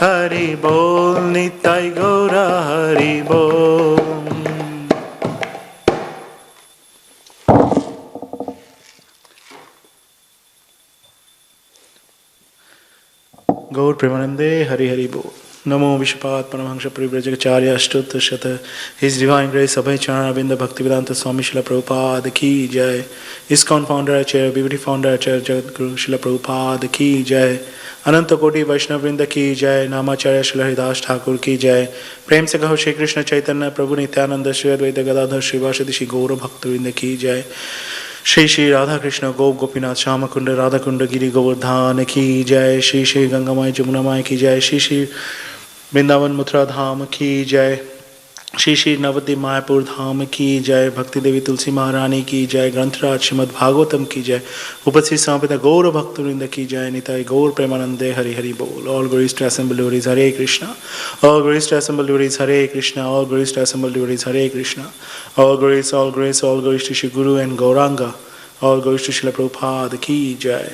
Hari Bol, Nitai Gaura Hari Bol. Gaur Premanande Hari Hari Bol. Namo Vishpaat Paramahamsa Parivrajacharya Ashtuta Shata. His Divine Grace Abhay Charanavinda Bhaktivedanta Swami Srila Prabhupada Ki Jai. ISKCON Founder Acharya, BBT Founder Acharya Jagadguru Srila Prabhupada Ki Jai. Ananta Koti Vaishnavrinda Ki Jai. Namacharya Srila Haridas Thakur Ki Jai. Prem Se Kaho Shri Krishna Chaitanya Prabhu Nityananda Shri Advaita Gadadhar Shri Vasadi Shri Gaura Bhaktivinoda Ki Jai. Shri Shri Radha Krishna Gop Gopinath Shama Kunda Radha Kunda Giri Govardhan Ki Jai. Shri Shri Gangamai Jamunamai Ki Jai. Shri Shri Vrindavan Mutra Dham Ki Jai. Shri Shri Navadip Mayapur Dham Ki Jai. Bhakti Devi Tulsi Maharani Ki Jai. Grantaraj Srimad Bhagavatam Ki Jai. Upasthi Samapita Gaura Bhaktivinoda Ki Jai. Nitai Gaur Premanande Hari Hari Bol. All glories to assembled devotees Hare Krishna. All glories to assembled devotees Hare Krishna. All glories to assembled devotees Hare Krishna. All glories, all grace, all glories to Shri Guru and Gauranga. All glories to Srila Prabhupada Ki Jai.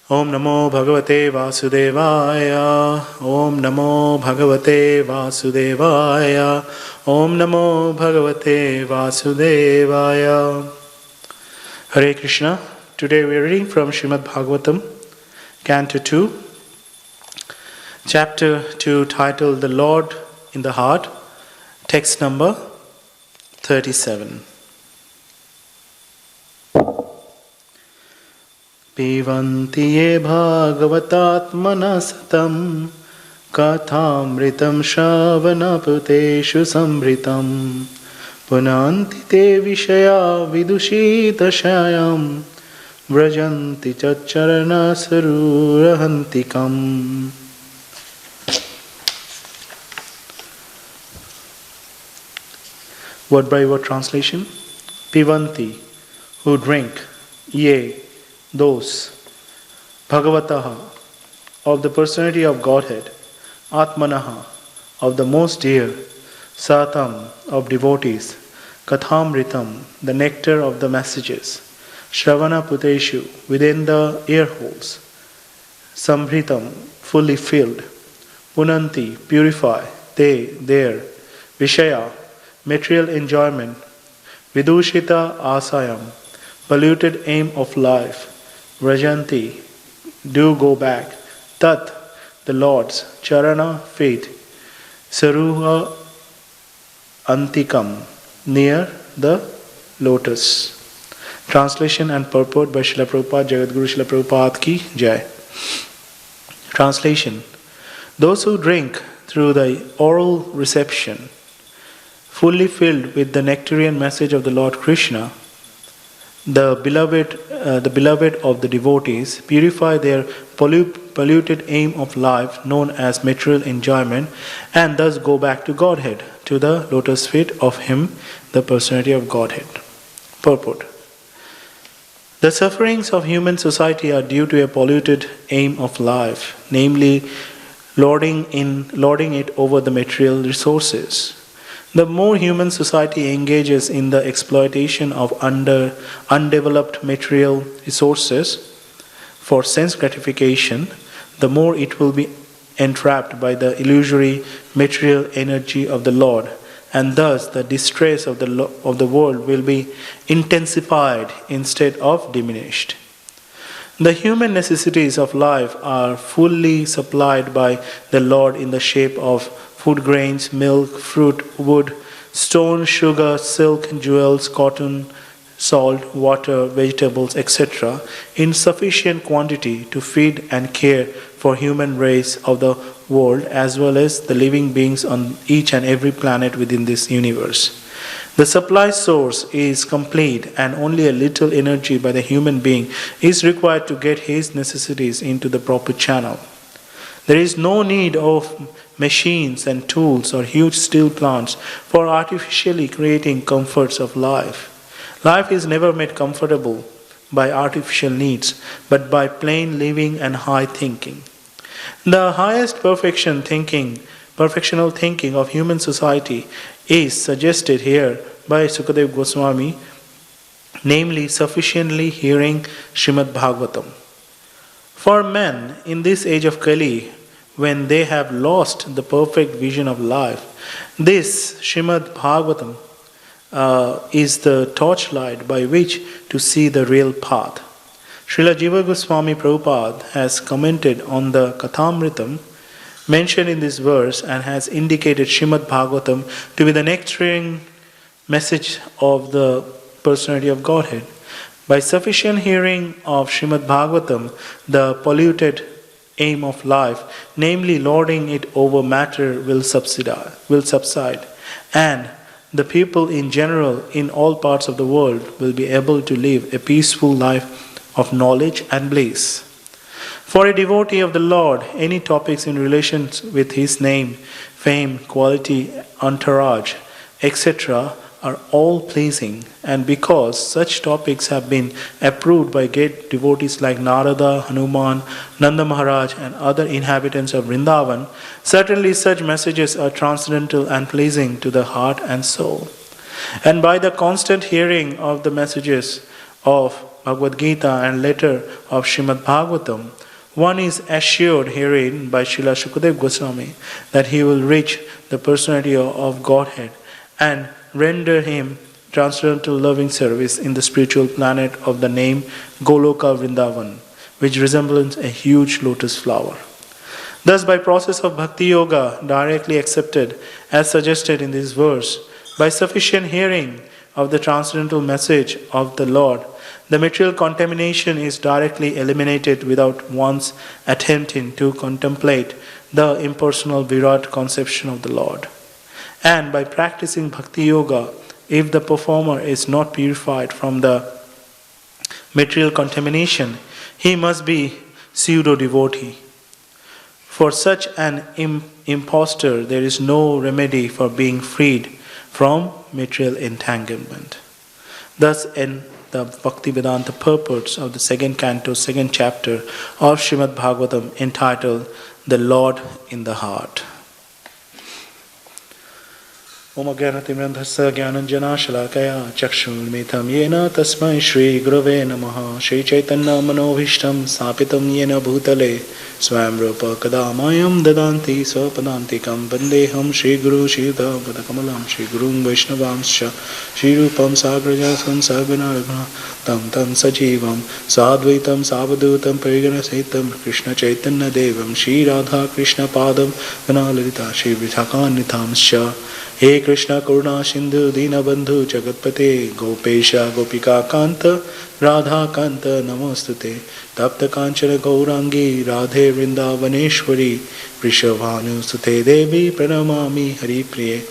Om Namo Bhagavate Vasudevaya. Om Namo Bhagavate Vasudevaya. Om Namo Bhagavate Vasudevaya. Hare Krishna. Today we are reading from Srimad Bhagavatam, Canto 2, Chapter 2, titled The Lord in the Heart, text number 37. Pivanti ye bhagavatatmana satam kathamritam shravanaputeshu samritam punanti te vishaya vidushita shayam vrajanti chacharana sarurahantikam. Word by word translation. Pivanti, who drink, ye, those, Bhagavataha, of the personality of Godhead, Atmanaha, of the most dear, Satam, of devotees, Kathamritam, the nectar of the messages, Shravana Puteshu, within the ear holes, Samhritam, fully filled, Punanti, purify, they, their, Vishaya, material enjoyment, Vidushita Asayam, polluted aim of life, Vrajanti, do go back, Tat, the Lord's, Charana, feet, Saruha Antikam, near the lotus. Translation and purport by Srila Prabhupada, Jagadguru Srila Prabhupada Ki Jai. Translation. Those who drink through the oral reception, fully filled with the nectarian message of the Lord Krishna, the beloved of the devotees, purify their polluted aim of life known as material enjoyment, and thus go back to Godhead, to the lotus feet of Him, the personality of Godhead. Purport. The sufferings of human society are due to a polluted aim of life, namely lording it over the material resources. The more human society engages in the exploitation of undeveloped material resources for sense gratification, the more it will be entrapped by the illusory material energy of the Lord, and thus the distress of the world will be intensified instead of diminished. The human necessities of life are fully supplied by the Lord in the shape of food grains, milk, fruit, wood, stone, sugar, silk, jewels, cotton, salt, water, vegetables, etc. in sufficient quantity to feed and care for human race of the world as well as the living beings on each and every planet within this universe. The supply source is complete and only a little energy by the human being is required to get his necessities into the proper channel. There is no need of machines and tools or huge steel plants for artificially creating comforts of life. Life is never made comfortable by artificial needs, but by plain living and high thinking. The highest perfection thinking perfectional thinking of human society is suggested here by Sukadeva Goswami, namely sufficiently hearing Srimad Bhagavatam. For men in this age of Kali, when they have lost the perfect vision of life, this Srimad Bhagavatam is the torchlight by which to see the real path. Srila Jiva Goswami Prabhupada has commented on the Kathamritam mentioned in this verse and has indicated Srimad Bhagavatam to be the nectaring message of the personality of Godhead. By sufficient hearing of Srimad Bhagavatam, the polluted aim of life, namely lording it over matter, will subside, and the people in general in all parts of the world will be able to live a peaceful life of knowledge and bliss. For a devotee of the Lord, any topics in relation with his name, fame, quality, entourage, etc. are all pleasing, and because such topics have been approved by great devotees like Narada, Hanuman, Nanda Maharaj and other inhabitants of Vrindavan, certainly such messages are transcendental and pleasing to the heart and soul. And by the constant hearing of the messages of Bhagavad Gita and later of Srimad Bhagavatam, one is assured herein by Srila Sukadeva Goswami that he will reach the personality of Godhead and render him transcendental loving service in the spiritual planet of the name Goloka Vrindavan, which resembles a huge lotus flower. Thus, by process of Bhakti Yoga, directly accepted as suggested in this verse, by sufficient hearing of the transcendental message of the Lord, the material contamination is directly eliminated without one's attempting to contemplate the impersonal Virat conception of the Lord. And by practicing Bhakti Yoga, if the performer is not purified from the material contamination, he must be pseudo-devotee. For such an impostor, there is no remedy for being freed from material entanglement. Thus, in the Bhaktivedanta purports of the second canto, second chapter of Srimad Bhagavatam, entitled The Lord in the Heart. Om Agyanatimirandhasya Gyananjanashalakaya Chakshurmitam Yena Tasmai Shri Gurave Namaha Shri Chaitanya Manobhishtam Sapitam Yena Bhutale Swayam Rupa Kadamayam Dadanti Swapadantikam Vandeham Shri Guru Shridha Padakamalam Shri Gurung Vaishnavamscha Shri Rupam Sagrajasam Saganaragana Tam Sajivam Sadvaitam Savadutam Parigana Saitam Krishna Chaitanya Devam Shri Radha Krishna Padam Vanalalita Shri Vithakanitamscha He Krishna Karuna Sindhu Dinabandhu Jagatpate Gopesha Gopika Kanta Radha Kanta Namostute Tapta Kanchana Gaurangi Radhe Vrindavaneshwari Prishavanu Sute Devi Pranamami Hari Priye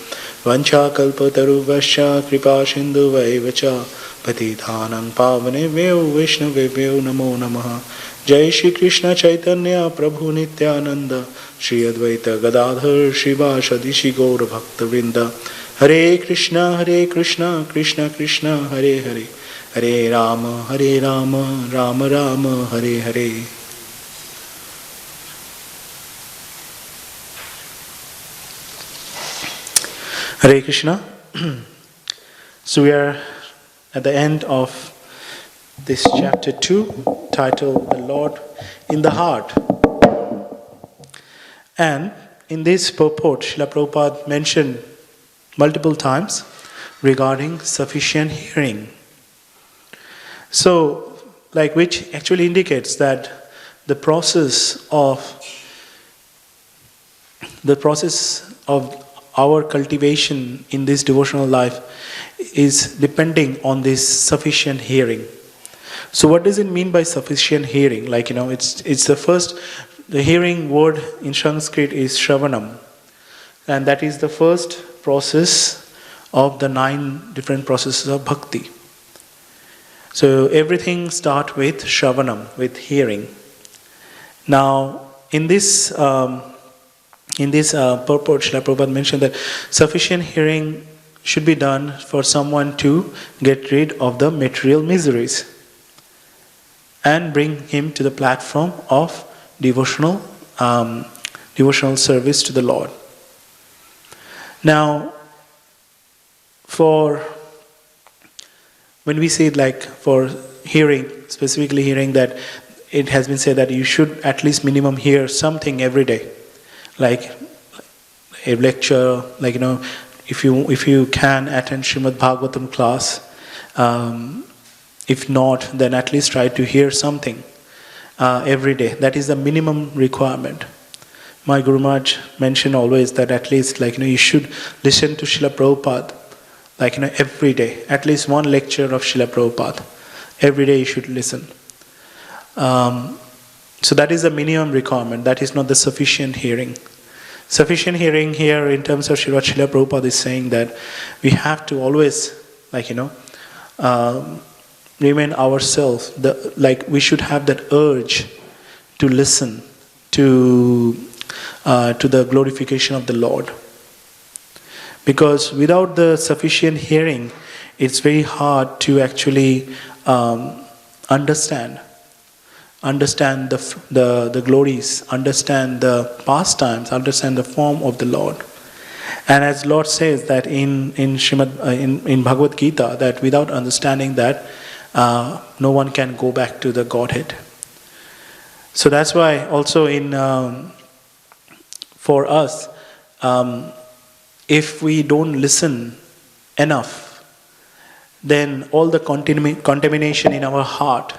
Vancha Kalpataru Vasha Kripa Sindhu Vaivacha Patithanang Pavane Veo Vishnave Veo Namo Namaha Jai Shri Krishna Chaitanya Prabhu Nityananda Shri Advaita Gadadhar Shivashadi Shri Gaura Bhakta Vrinda Hare Krishna Krishna Krishna Hare Hare Hare Rama Rama Rama Hare Hare. Hare Krishna. So we are at the end of this chapter 2, titled The Lord in the Heart. And in this purport, Srila Prabhupada mentioned multiple times regarding sufficient hearing. So, which actually indicates that the process of our cultivation in this devotional life is depending on this sufficient hearing. So what does it mean by sufficient hearing? It's the hearing word in Sanskrit is Shravanam. And that is the first process of the 9 different processes of bhakti. So everything starts with Shravanam, with hearing. Now, in this purport, Srila Prabhupada mentioned that sufficient hearing should be done for someone to get rid of the material miseries and bring him to the platform of devotional service to the Lord. Now, when we say like for hearing, specifically hearing, that it has been said that you should at least minimum hear something every day, like a lecture, like if you can attend Srimad Bhagavatam class. If not, then at least try to hear something every day. That is the minimum requirement. My Guru Maharaj mentioned always that at least you should listen to Srila Prabhupada every day. At least one lecture of Srila Prabhupada. Every day you should listen. So that is the minimum requirement. That is not the sufficient hearing. Sufficient hearing here in terms of Srila Prabhupada is saying that we have to always remain ourselves. We should have that urge to listen to the glorification of the Lord. Because without the sufficient hearing, it's very hard to actually understand the glories, understand the pastimes, understand the form of the Lord. And as Lord says that in Bhagavad Gita, that without understanding that, no one can go back to the Godhead. So that's why also for us, if we don't listen enough, then all the contamination in our heart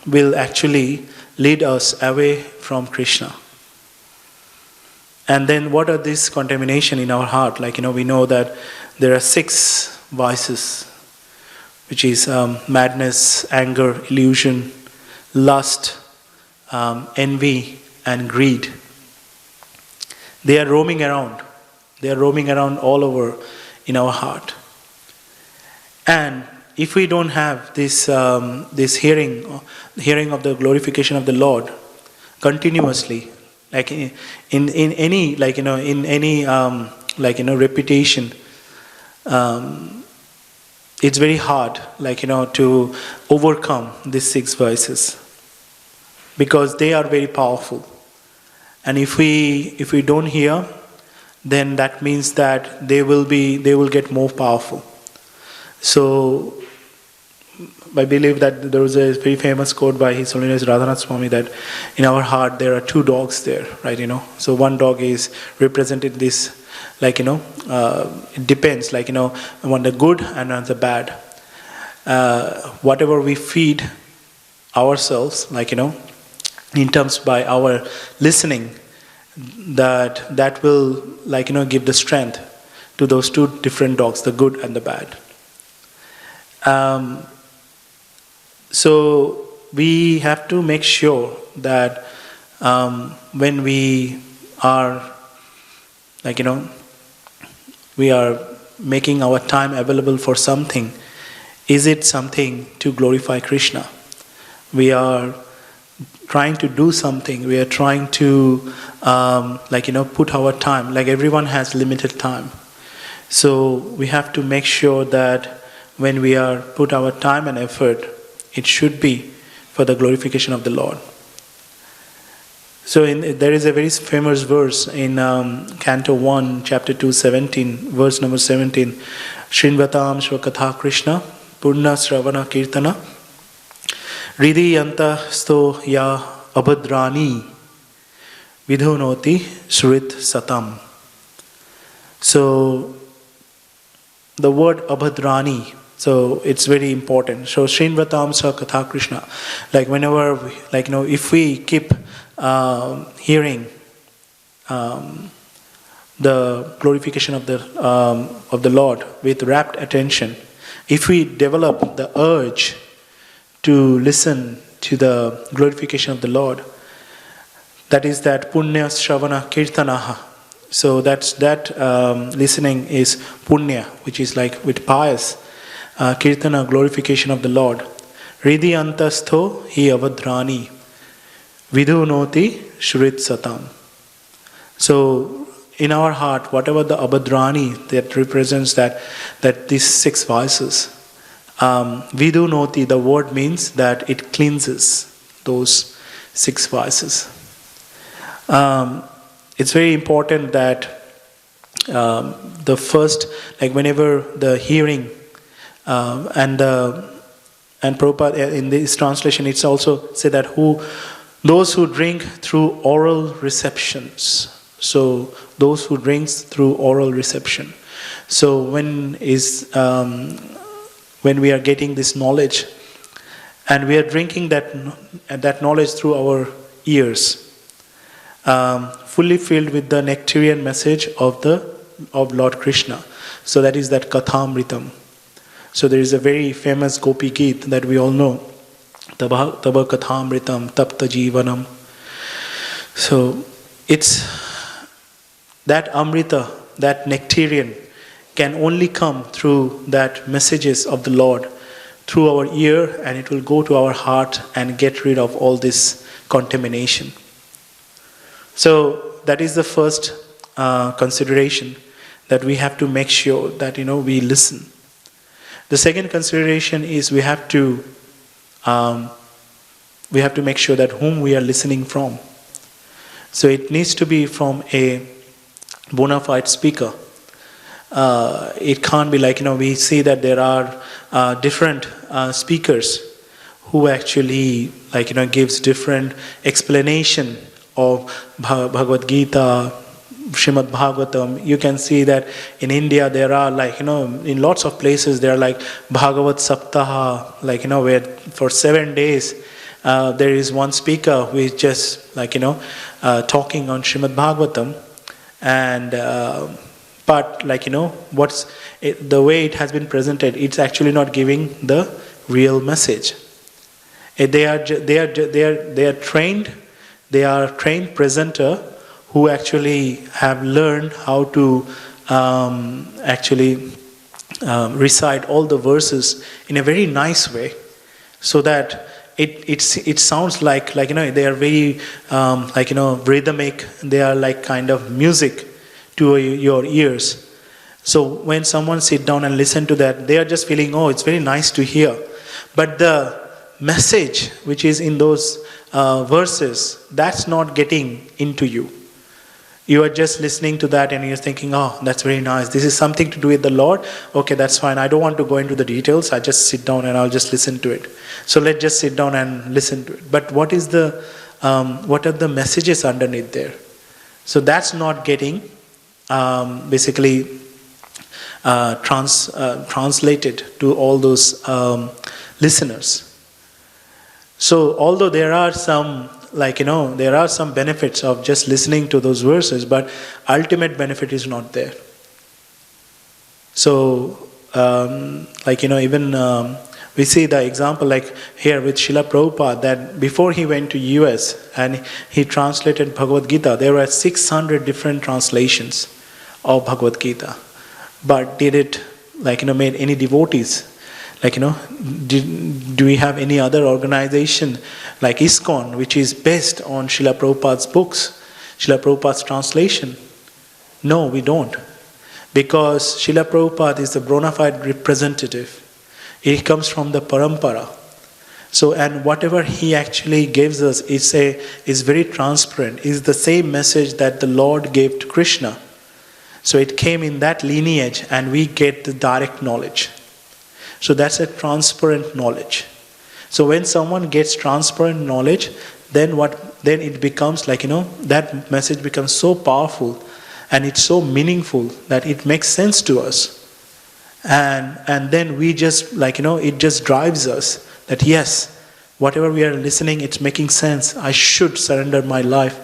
will actually lead us away from Krishna. And then what are this contamination in our heart? We know that there are 6 vices, which is madness, anger, illusion, lust, envy, and greed. They are roaming around. They are roaming around all over in our heart. And if we don't have this hearing of the glorification of the Lord continuously, in any repetition, it's very hard to overcome these 6 vices, because they are very powerful. And if we don't hear, then that means that they will get more powerful. So I believe that there was a very famous quote by His Holiness Radhanath Swami that in our heart there are 2 dogs there, right? So one dog is represented this, it depends, on the good and on the bad. Whatever we feed ourselves, in terms by our listening, that will give the strength to those 2 different dogs, the good and the bad. So we have to make sure that when we are we are making our time available for something, is it something to glorify Krishna? We are trying to do something, we are trying to put our time, everyone has limited time. So we have to make sure that when we are put our time and effort, it should be for the glorification of the Lord. So there is a very famous verse in Canto 1, Chapter 2, 17, verse number 17. Shrinvatam Shvakatha Krishna, Purna Sravana Kirtana, Ridhi Yanta Sto Ya Abhadrani, Vidhunoti Srit Satam. So the word Abhadrani, so it's very important. So Shrinvatam Shvakatha Krishna, whenever if we keep hearing the glorification of the Lord with rapt attention, if we develop the urge to listen to the glorification of the Lord, that is that punya shravana kirtanaha. So that listening is punya, which is with pious kirtana, glorification of the Lord. Ridhi antastho hi avadrani, vidhunoti shrit satam. So in our heart, whatever the abhadrani that represents that these 6 vices, vidhunoti, the word means that it cleanses those 6 vices. It's very important that the first, like whenever the hearing and Prabhupada in this translation, it's also said that those who drink through oral receptions. So those who drink through oral reception. So when we are getting this knowledge, and we are drinking that knowledge through our ears, fully filled with the nectarian message of Lord Krishna. So that is that Kathamritam. So there is a very famous Gopi Geet that we all know. Taba Kathamritam Tapta Jivanam. So it's that Amrita, that nectarian, can only come through that messages of the Lord through our ear, and it will go to our heart and get rid of all this contamination. So that is the first consideration, that we have to make sure that we listen. The second consideration is we have to make sure that whom we are listening from. So it needs to be from a bona fide speaker. It can't be like, we see that there are different speakers who actually gives different explanation of Bhagavad Gita, Srimad Bhagavatam. You can see that in India there are in lots of places there are Bhagavat Saptaha, where for 7 days there is one speaker who is just talking on Srimad Bhagavatam, and but what's the way it has been presented, it's actually not giving the real message. They are trained presenter who actually have learned how to recite all the verses in a very nice way, so that it sounds like they are very rhythmic. They are kind of music to your ears. So when someone sit down and listen to that, they are just feeling, oh, it's very nice to hear. But the message which is in those verses, that's not getting into you. You are just listening to that and you're thinking, oh, that's very nice. This is something to do with the Lord. Okay, that's fine. I don't want to go into the details. I just sit down and I'll just listen to it. So let's just sit down and listen to it. But what are the messages underneath there? So that's not getting translated to all those listeners. So although there are some benefits of just listening to those verses, but ultimate benefit is not there. So we see the example here with Srila Prabhupada, that before he went to US and he translated Bhagavad Gita, there were 600 different translations of Bhagavad Gita. But did it made any devotees? Do we have any other organization like ISKCON, which is based on Srila Prabhupada's books, Srila Prabhupada's translation? No, we don't. Because Srila Prabhupada is the bona fide representative. He comes from the parampara. So, and whatever he actually gives us is very transparent. Is the same message that the Lord gave to Krishna. So it came in that lineage, and we get the direct knowledge. So that's a transparent knowledge. So when someone gets transparent knowledge, then it becomes that message becomes so powerful and it's so meaningful that it makes sense to us. And then we just it just drives us that yes, whatever we are listening, it's making sense. I should surrender my life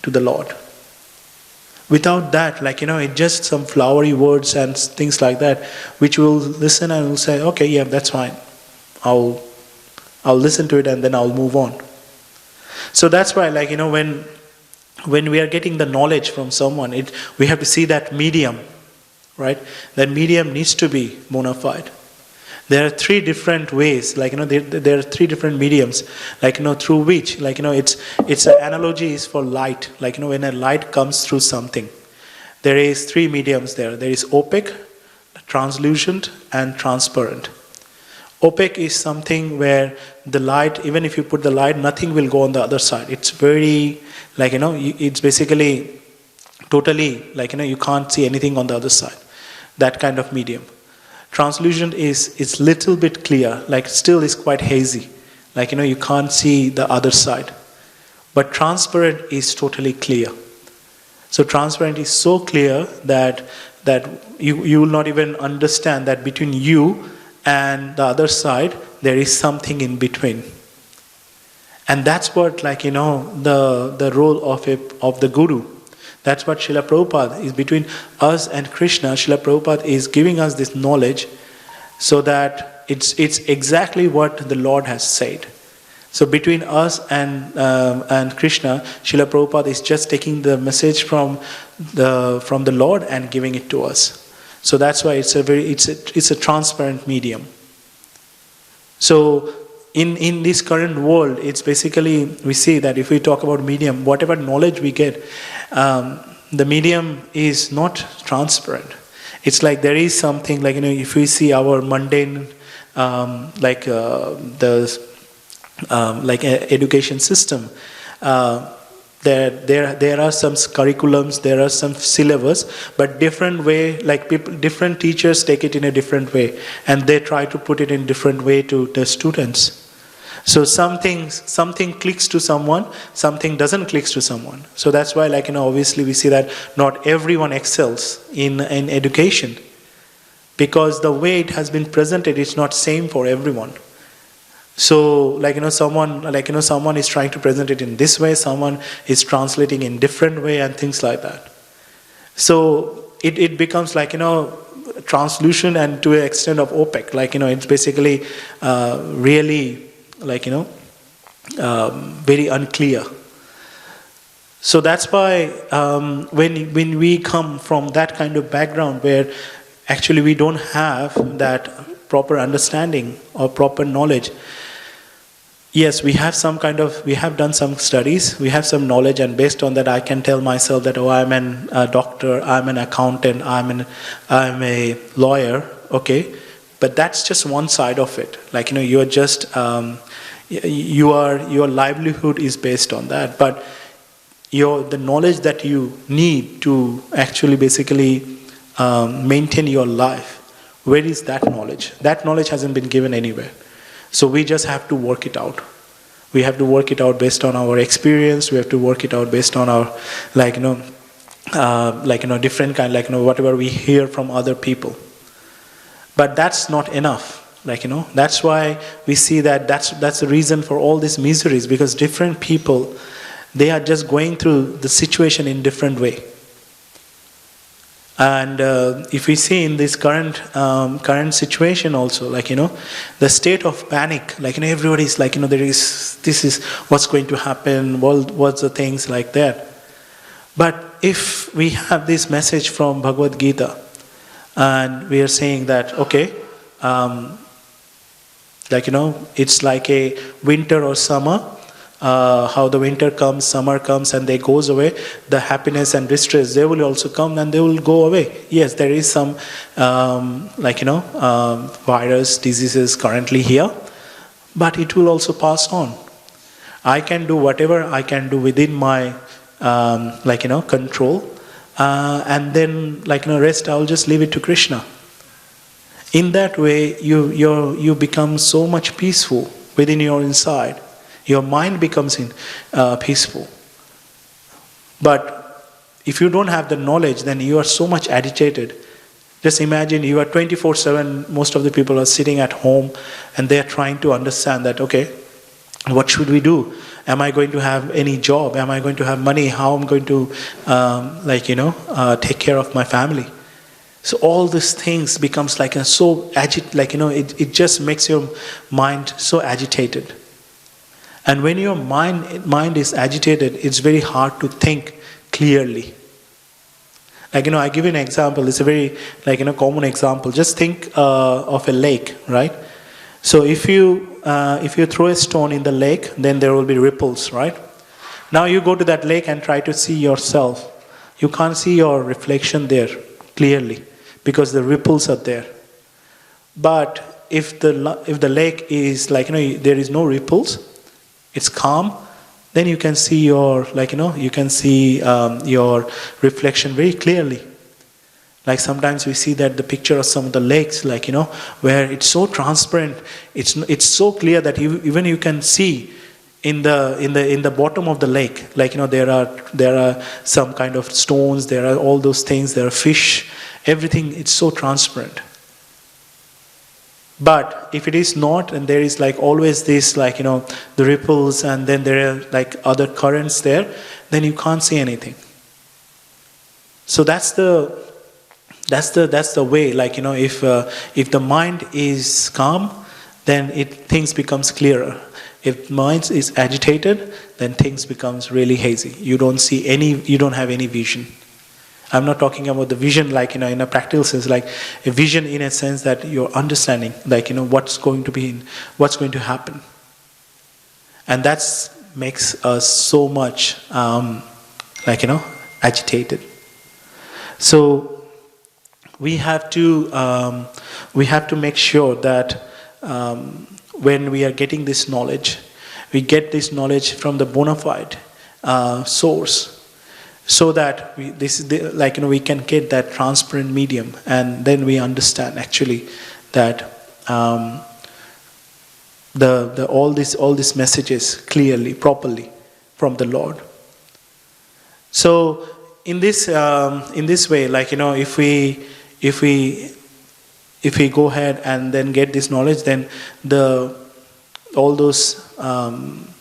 to the Lord. Without that, it's just some flowery words and things like that, which we'll listen and we'll say, okay, yeah, that's fine. I'll listen to it and then I'll move on. So that's why, when we are getting the knowledge from someone, we have to see that medium, right? That medium needs to be bona fide. There are three different ways, there are three different mediums, through which, it's an analogy is for light. When a light comes through something, there is three mediums there. There is opaque, translucent, and transparent. Opaque is something where the light, even if you put the light, nothing will go on the other side. It's very, it's basically totally, like, you can't see anything on the other side. That kind of medium. Translucent is little bit clear, like still is quite hazy. Like, you can't see the other side. But transparent is totally clear. So transparent is so clear that you will not even understand that between you and the other side there is something in between. And that's what, like, the role of the guru. That's what Srila Prabhupada is between us and Krishna. Srila Prabhupada is giving us this knowledge so that it's exactly what the Lord has said. So between us and Krishna, Srila Prabhupada is just taking the message from the Lord and giving it to us. So that's why it's a transparent medium. So in this current world, it's basically, we see that if we talk about medium, whatever knowledge we get, the medium is not transparent. It's like there is something, like, if we see our mundane, education system, there are some curriculums, there are some syllabus, but different way, like different teachers take it in a different way, and they try to put it in different way to the students. So something clicks to someone, something doesn't click to someone. So that's why, like, obviously we see that not everyone excels in education, because the way it has been presented is not same for everyone. So, like, someone is trying to present it in this way, someone is translating in different way, and things like that. So it becomes, like, translucent and to an extent of opaque. Like, it's basically really, like, very unclear. So that's why when we come from that kind of background where actually we don't have that proper understanding or proper knowledge, yes, we have done some studies, we have some knowledge, and based on that I can tell myself that, oh, I'm a doctor, I'm an accountant, I'm a lawyer, okay? But that's just one side of it. Like, you are just, your livelihood is based on that. But the knowledge that you need to actually basically maintain your life, where is that knowledge? That knowledge hasn't been given anywhere. So we just have to work it out. We have to work it out based on our experience. We have to work it out based on our, different kind, whatever we hear from other people. But that's not enough. That's why we see that that's the reason for all these miseries, because different people, they are just going through the situation in different way. And if we see in this current situation also, the state of panic, everybody's this is what's going to happen, what's the things like that. But if we have this message from Bhagavad Gita, and we are saying that, okay, it's like a winter or summer, how the winter comes, summer comes, and they goes away, the happiness and distress, they will also come and they will go away. Yes, there is some virus, diseases currently here, but it will also pass on. I can do whatever I can do within my control, and then rest I'll just leave it to Krishna. In that way you become so much peaceful within your inside. Your mind becomes peaceful. But if you don't have the knowledge, then you are so much agitated. Just imagine you are 24/7, most of the people are sitting at home and they are trying to understand that, okay, what should we do? Am I going to have any job? Am I going to have money? How am I going to take care of my family? So all these things becomes it just makes your mind so agitated. And when your mind is agitated, it's very hard to think clearly. I give you an example. It's a very common example. Just think of a lake, right? So if you throw a stone in the lake, then there will be ripples, right? Now you go to that lake and try to see yourself. You can't see your reflection there clearly because the ripples are there. But if the lake is there is no ripples, it's calm, then you can see your, you can see your reflection very clearly. Like sometimes we see that the picture of some of the lakes, where it's so transparent, it's so clear that even you can see in the bottom of the lake, there are some kind of stones, there are all those things, there are fish, everything, it's so transparent. But if it is not, and there is always this the ripples, and then there are other currents there, then you can't see anything. So that's the way, if the mind is calm, then things becomes clearer. If mind is agitated, then things becomes really hazy. You don't have any vision. I'm not talking about the vision in a practical sense, like a vision in a sense that you're understanding, what's going to happen. And that makes us so much, agitated. So we have to make sure that when we are getting this knowledge, we get this knowledge from the bona fide source, so that we can get that transparent medium, and then we understand actually that all these messages clearly, properly from the Lord. So in this way, if we go ahead and then get this knowledge, then all those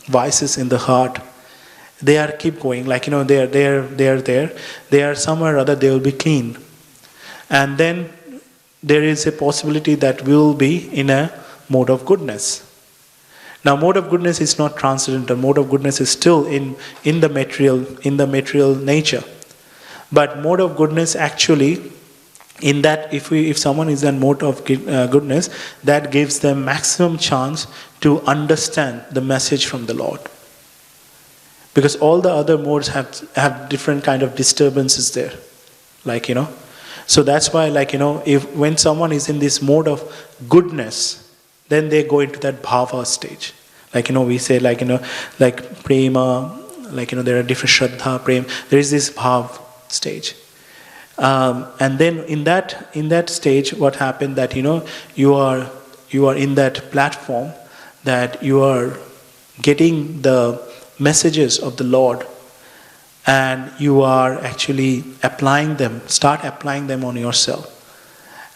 vices in the heart, they are keep going, they are there, they are somewhere or other, they will be clean, and then there is a possibility that we will be in a mode of goodness. Now, mode of goodness is not transcendental. Mode of goodness is still in the material nature, but mode of goodness actually, in that if someone is in mode of goodness, that gives them maximum chance to understand the message from the Lord. Because all the other modes have different kind of disturbances there, So that's why, when someone is in this mode of goodness, then they go into that bhava stage. We say, prema, there are different shraddha, prem. There is this bhav stage. And then in that stage, what happened that, you are in that platform, that you are getting the messages of the Lord, and you are actually start applying them on yourself,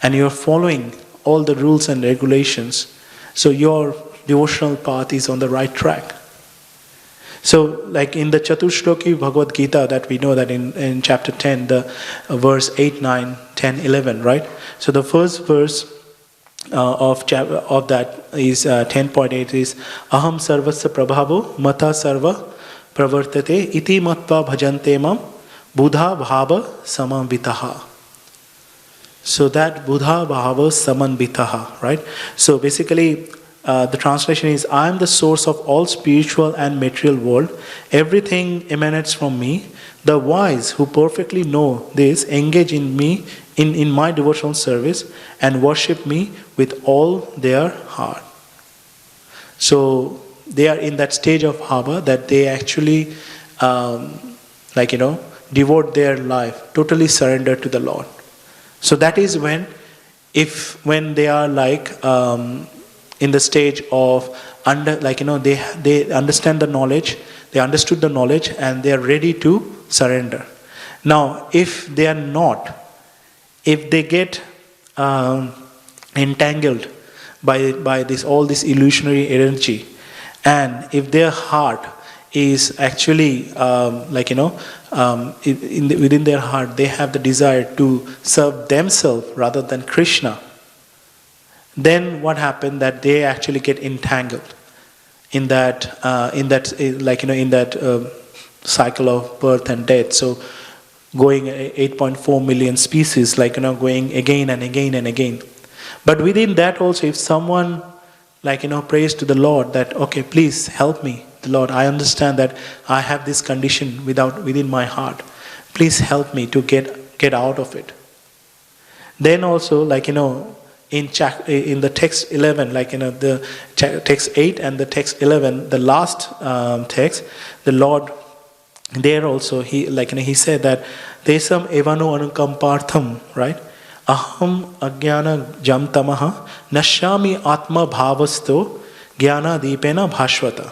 and you are following all the rules and regulations, so your devotional path is on the right track. So in the Chaturshloki Bhagavad Gita, that we know that in chapter 10, the verse 8, 9, 10, 11, right? So the first verse of that is 10.8 is aham sarvasya prabhavo mata sarva pravartate iti matva bhajante mam buddha bhava samanvitaha. So that buddha bhava samanvitaha, right? So basically the translation is, I am the source of all spiritual and material world. Everything emanates from me. The wise who perfectly know this engage in me in my devotional service and worship me with all their heart. So they are in that stage of bhava, that they actually devote their life, totally surrender to the Lord. So that is when they are in the stage of they understand the knowledge, they understood the knowledge, and they are ready to surrender. Now, if they are not, if they get entangled by all this illusionary energy, and if their heart is actually within their heart they have the desire to serve themselves rather than Krishna, then what happened that they actually get entangled in that cycle of birth and death. So going 8.4 million species, going again and again and again. But within that also, if someone prays to the Lord that, okay, please help me, the Lord, I understand that I have this condition within my heart. Please help me to get out of it. Then also, in the text 11, like the text 8 and the text 11, the last text, the Lord there also he said that Tesam evano anukampartham, right? Aham agyana jam tamaha nashami atma bhavasto jnana deepena bhashvata.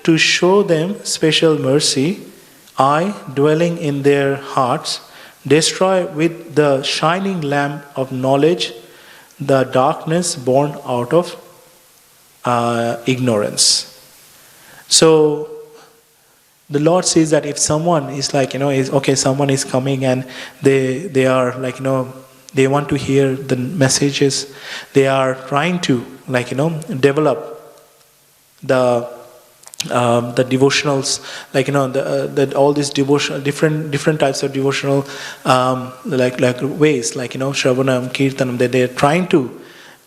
To show them special mercy, I, dwelling in their hearts, destroy with the shining lamp of knowledge the darkness born out of ignorance. So the Lord says that if someone is someone is coming and they are they want to hear the messages, they are trying to develop the devotionals, all these devotional different types of devotional ways, Shravanam, Kirtanam, that they are trying to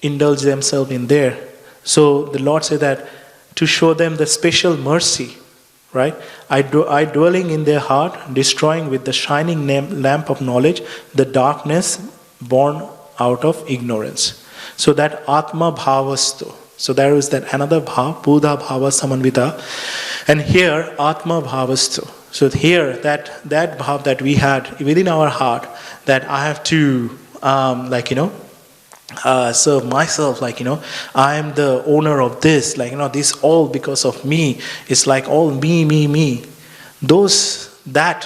indulge themselves in there. So the Lord said that to show them the special mercy, right? I dwelling in their heart, destroying with the shining lamp of knowledge the darkness born out of ignorance. So that Atma Bhavasto. So there is that another bhav, Buddha Bhava Samanvita, and here Atma Bhavastu. So here that bhav that we had within our heart, that I have to serve myself, I am the owner of this, this all because of me. It's like all me. Those that's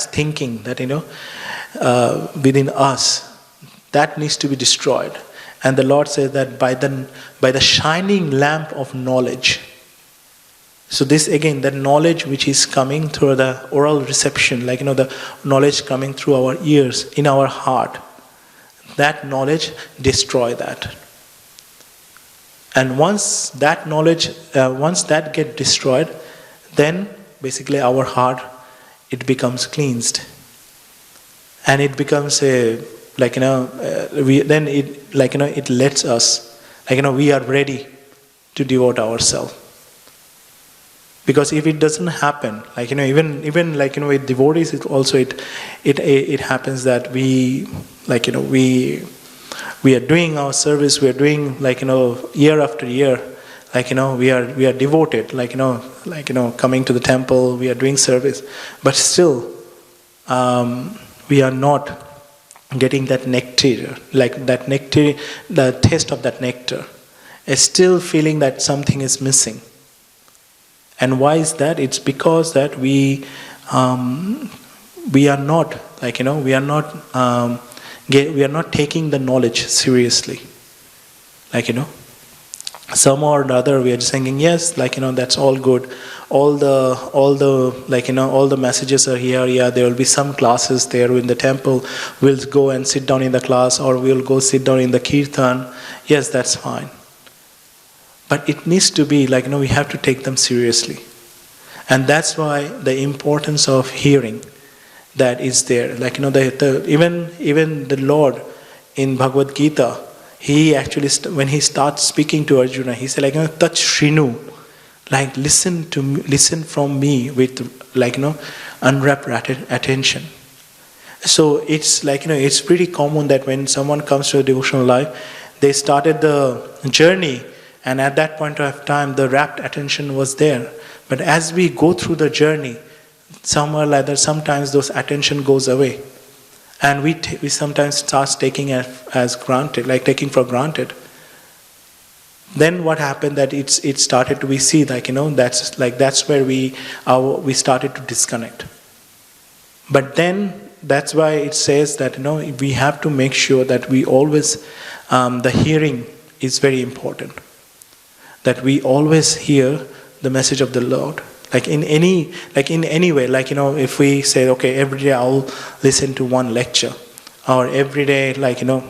thinking that within us, that needs to be destroyed. And the Lord says that by the shining lamp of knowledge. So this again, that knowledge which is coming through the oral reception, the knowledge coming through our ears, in our heart, that knowledge destroy that. And once that knowledge, once that get destroyed, then basically our heart, it becomes cleansed. And it becomes it lets us, we are ready to devote ourselves. Because if it doesn't happen, even with devotees, it also it happens that we are doing our service, we are doing year after year, we are devoted, coming to the temple, we are doing service, but still we are not getting that nectar, the taste of that nectar, is still feeling that something is missing. And why is that? It's because that we are not we are not taking the knowledge seriously. Some or the other, we are just thinking, yes, that's all good. All the messages are here. Yeah, there will be some classes there in the temple. We'll go and sit down in the class, or we'll go sit down in the kirtan. Yes, that's fine. But it needs to be we have to take them seriously. And that's why the importance of hearing that is there. Even the Lord in Bhagavad Gita, he actually, when he starts speaking to Arjuna, he said, touch Shrinu, listen from me with, unwrapped attention. So it's it's pretty common that when someone comes to a devotional life, they started the journey, and at that point of time, the rapt attention was there. But as we go through the journey, sometimes those attention goes away. And we sometimes start taking it as granted, taking for granted. Then what happened that it started to be see that's where we started to disconnect. But then that's why it says that we have to make sure that we always the hearing is very important. That we always hear the message of the Lord. In any way, if we say, okay, every day I'll listen to one lecture, or every day, even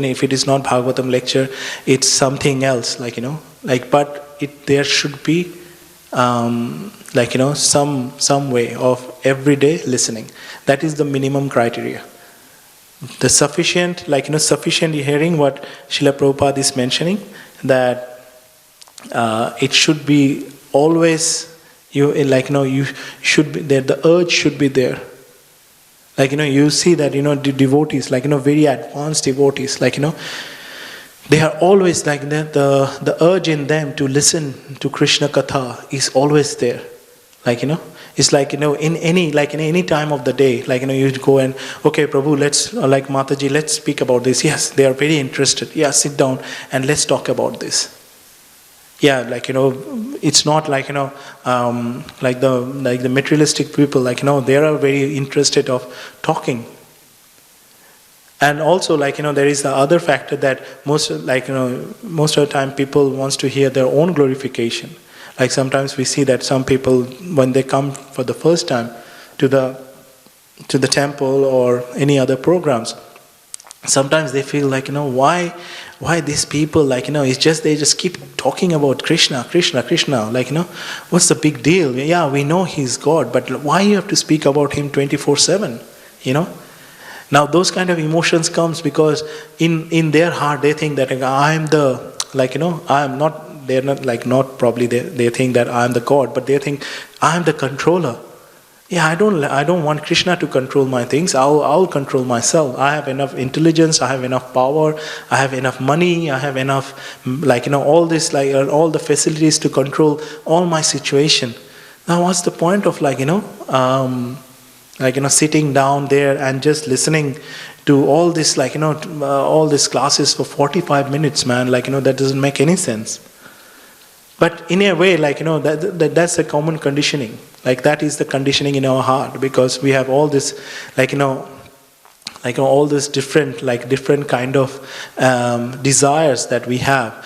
if it is not Bhagavatam lecture, it's something else, but there should be, some way of everyday listening. That is the minimum criteria. The sufficient hearing, what Srila Prabhupada is mentioning, that it should be always, you should be there, the urge should be there. Like, you see that, the devotees, like, very advanced devotees, like, they are always like the urge in them to listen to Krishna Katha is always there. Like, it's like, in any time of the day, like, you go and, okay, Prabhu, let's, like, Mataji, let's speak about this. Yes, they are very interested. Yeah, sit down and let's talk about this. Yeah, like, it's not like, like the materialistic people, like, they are very interested of talking. And also, like, there is the other factor that most of the time people wants to hear their own glorification. Like, sometimes we see that some people, when they come for the first time to the temple or any other programs, sometimes they feel like, why these people, like, it's just, they just keep talking about Krishna, Krishna, Krishna, like, what's the big deal? Yeah, we know he's God, but why you have to speak about him 24/7, Now those kind of emotions comes because in their heart they think that I'm the, like, I'm not, they're not, like, not probably they think that I'm the God, but they think I'm the controller. Yeah, I don't want Krishna to control my things. I'll control myself. I have enough intelligence, I have enough power, I have enough money, I have enough, like, all this, like, all the facilities to control all my situation. Now what's the point of, like, sitting down there and just listening to all this, like, all these classes for 45 minutes, man, like, that doesn't make any sense. But in a way, like, that's a common conditioning. Like, that is the conditioning in our heart, because we have all this, like, all this different kind of desires that we have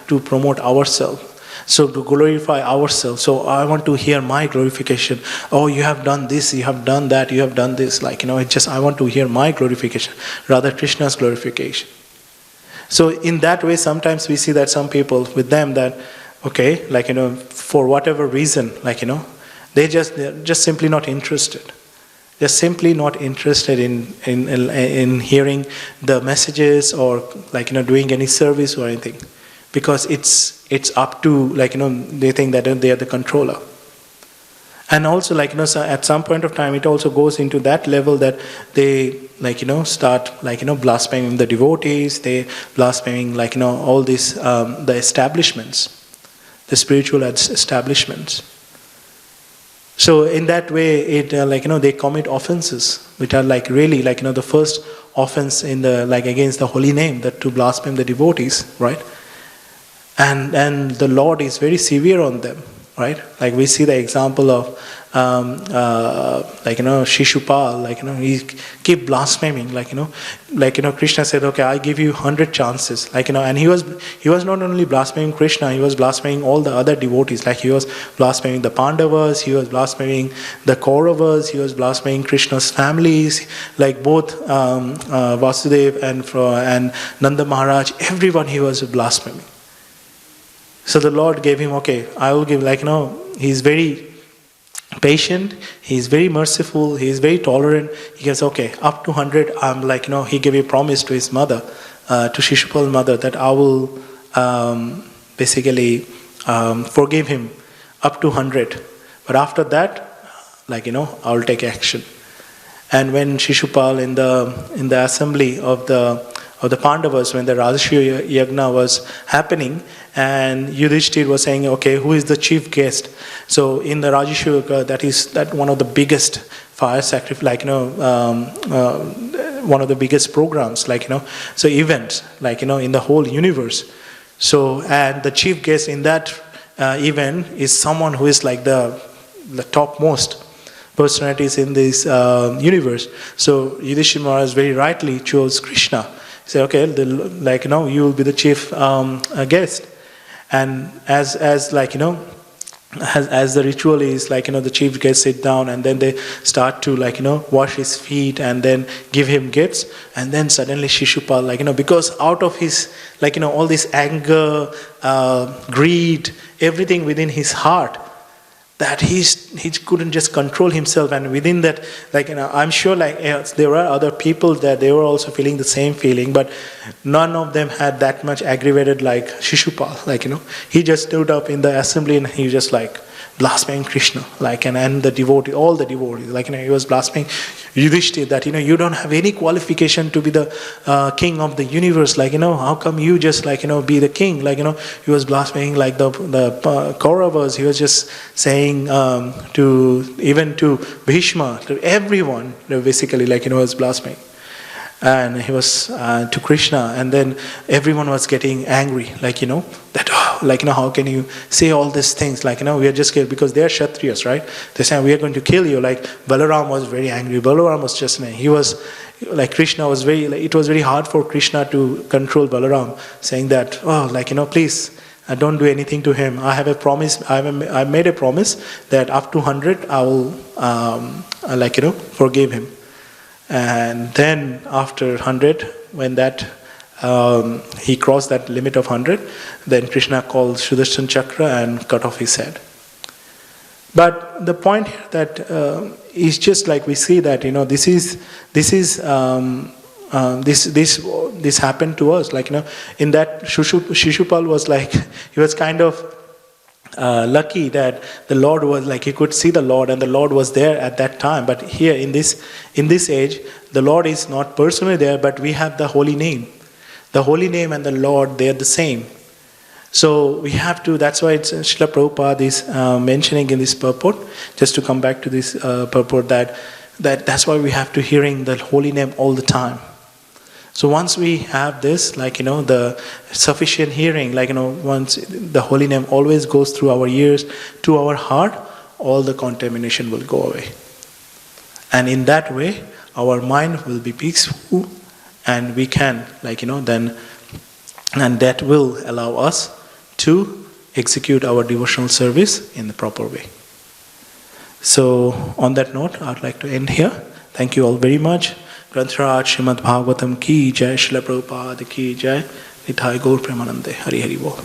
to promote ourselves. So to glorify ourselves. So I want to hear my glorification. Oh, you have done this, you have done that, you have done this. Like, it's just, I want to hear my glorification, rather Krishna's glorification. So in that way, sometimes we see that some people, with them, that, okay, like, for whatever reason, like, they're just simply not interested. They're simply not interested in hearing the messages or, like, doing any service or anything. Because it's up to, like, they think that they are the controller. And also, like, so at some point of time, it also goes into that level that they, like, start, like, blaspheming the devotees, they blaspheming, like, all these, the establishments, the spiritual establishments. So in that way, it, like, they commit offenses, which are, like, really, like, the first offense in the, like, against the holy name, that to blaspheme the devotees, right? And the Lord is very severe on them, right? Like, we see the example of, like, Shishupal, like, he keep blaspheming, like, Krishna said, okay, I give you 100 chances, like, and he was not only blaspheming Krishna, he was blaspheming all the other devotees, like, he was blaspheming the Pandavas, he was blaspheming the Kauravas, he was blaspheming Krishna's families, like both Vasudev and Nanda Maharaj, everyone he was blaspheming. So the Lord gave him, okay, I will give, like, he's very patient, he's very merciful, he's very tolerant. He goes, okay, up to 100, I'm like, he gave a promise to his mother, to Shishupal's mother, that I will basically forgive him up to 100. But after that, like, I'll take action. And when Shishupal in the assembly of the Pandavas, when the Rajasuya Yagna was happening, and Yudhishthir was saying, okay, who is the chief guest? So in the Rajasuya Yagna, that one of the biggest fire sacrifice, like, one of the biggest programs, like, so events, like, in the whole universe. So, and the chief guest in that event is someone who is, like, the topmost personalities in this universe. So Yudhishthira Maharaj very rightly chose Krishna. He said, okay, like, you will be the chief guest. And as like, as the ritual is, like, the chief guest sit down, and then they start to, like, wash his feet and then give him gifts. And then suddenly Shishupal, like, because out of his, like, all this anger, greed, everything within his heart, that he couldn't just control himself. And within that, like, I'm sure, like, there were other people that they were also feeling the same feeling, but none of them had that much aggravated like Shishupal. Like, he just stood up in the assembly and he just, like, blaspheming Krishna, and the devotee, all the devotees, he was blaspheming Yudhishthira that you don't have any qualification to be the king of the universe. How come you just be the king? He was blaspheming the Kauravas. He was just saying to Bhishma, to everyone, basically was blaspheming. And he was to Krishna, and then everyone was getting angry, that how can you say all these things? We are just killed because they are Kshatriyas, right? They say we are going to kill you. Balaram was very angry. Balaram was just he was Krishna was very. It was very hard for Krishna to control Balaram, saying that please. Don't do anything to him. I have a promise. I made a promise that up to 100 I will forgive him. And then after 100, when that he crossed that limit of 100, then Krishna called Sudarshan Chakra and cut off his head. But the point here that is just we see that this happened to us. In that Shishupal was he was kind of lucky that the Lord was he could see the Lord, and the Lord was there at that time. But here in this age, the Lord is not personally there, but we have the holy name. The holy name and the Lord, they are the same. So we have to, that's why it's Srila Prabhupada is mentioning in this purport, just to come back to this purport, that's why we have to hearing the holy name all the time. So once we have this, the sufficient hearing, once the holy name always goes through our ears to our heart, all the contamination will go away. And in that way, our mind will be peaceful, and we can, then, and that will allow us to execute our devotional service in the proper way. So on that note, I'd like to end here. Thank you all very much. ग्रंथराज Shrimad Bhagavatam की जय, श्रील प्रभुपाद की जय, निताय गौर प्रेमानंदे, हरि हरि बोल।